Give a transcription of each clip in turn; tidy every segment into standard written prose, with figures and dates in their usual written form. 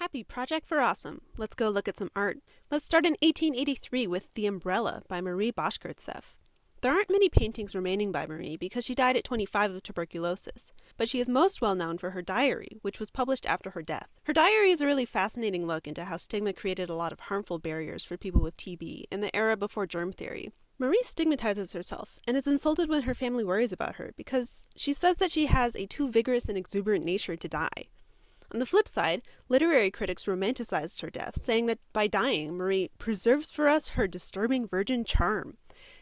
Happy Project for Awesome! Let's go look at some art. Let's start in 1883 with The Umbrella by Marie Bashkirtseff. There aren't many paintings remaining by Marie because she died at 25 of tuberculosis, but she is most well known for her diary, which was published after her death. Her diary is a really fascinating look into how stigma created a lot of harmful barriers for people with TB in the era before germ theory. Marie stigmatizes herself and is insulted when her family worries about her because she says that she has a too vigorous and exuberant nature to die. On the flip side, literary critics romanticized her death, saying that by dying, Marie preserves for us her disturbing virgin charm,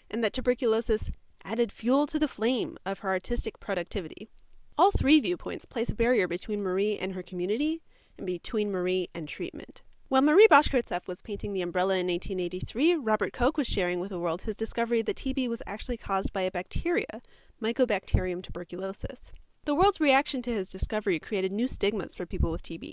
and that tuberculosis added fuel to the flame of her artistic productivity. All three viewpoints place a barrier between Marie and her community, and between Marie and treatment. While Marie Bashkirtseff was painting The Umbrella in 1883, Robert Koch was sharing with the world his discovery that TB was actually caused by a bacteria, Mycobacterium tuberculosis. The world's reaction to his discovery created new stigmas for people with TB.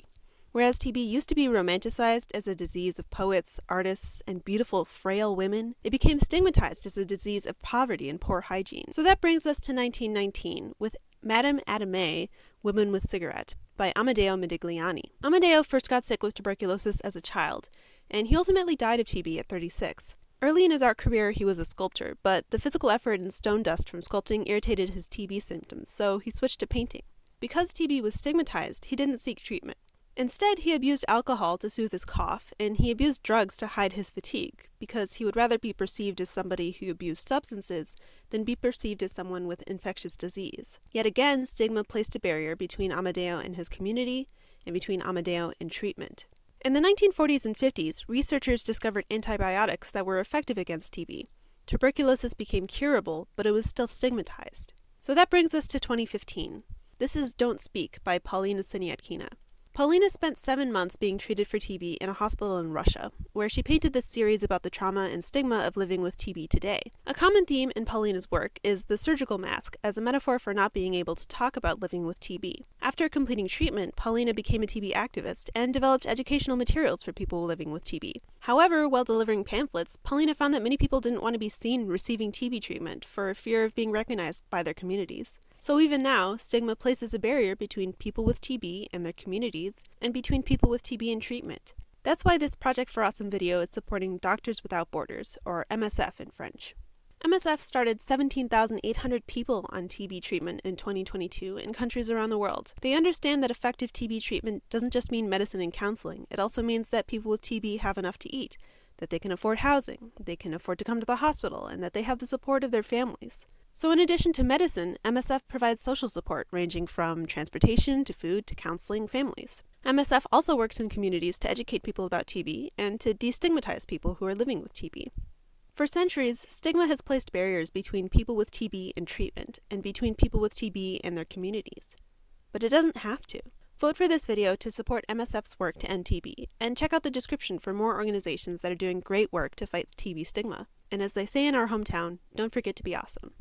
Whereas TB used to be romanticized as a disease of poets, artists, and beautiful, frail women, it became stigmatized as a disease of poverty and poor hygiene. So that brings us to 1919 with Madame Adame, Woman with Cigarette, by Amedeo Modigliani. Amedeo first got sick with tuberculosis as a child, and he ultimately died of TB at 36. Early in his art career, he was a sculptor, but the physical effort and stone dust from sculpting irritated his TB symptoms, so he switched to painting. Because TB was stigmatized, he didn't seek treatment. Instead, he abused alcohol to soothe his cough, and he abused drugs to hide his fatigue, because he would rather be perceived as somebody who abused substances than be perceived as someone with infectious disease. Yet again, stigma placed a barrier between Amedeo and his community, and between Amedeo and treatment. In the 1940s and 50s, researchers discovered antibiotics that were effective against TB. Tuberculosis became curable, but it was still stigmatized. So that brings us to 2015. This is Don't Speak by Paulina Siniatkina. Paulina spent 7 months being treated for TB in a hospital in Russia, where she painted this series about the trauma and stigma of living with TB today. A common theme in Paulina's work is the surgical mask as a metaphor for not being able to talk about living with TB. After completing treatment, Paulina became a TB activist and developed educational materials for people living with TB. However, while delivering pamphlets, Paulina found that many people didn't want to be seen receiving TB treatment for fear of being recognized by their communities. So even now, stigma places a barrier between people with TB and their communities, and between people with TB and treatment. That's why this Project for Awesome video is supporting Doctors Without Borders, or MSF in French. MSF started 17,800 people on TB treatment in 2022 in countries around the world. They understand that effective TB treatment doesn't just mean medicine and counseling, it also means that people with TB have enough to eat, that they can afford housing, they can afford to come to the hospital, and that they have the support of their families. So in addition to medicine, MSF provides social support ranging from transportation to food to counseling families. MSF also works in communities to educate people about TB and to destigmatize people who are living with TB. For centuries, stigma has placed barriers between people with TB and treatment, and between people with TB and their communities. But it doesn't have to. Vote for this video to support MSF's work to end TB, and check out the description for more organizations that are doing great work to fight TB stigma. And as they say in our hometown, don't forget to be awesome.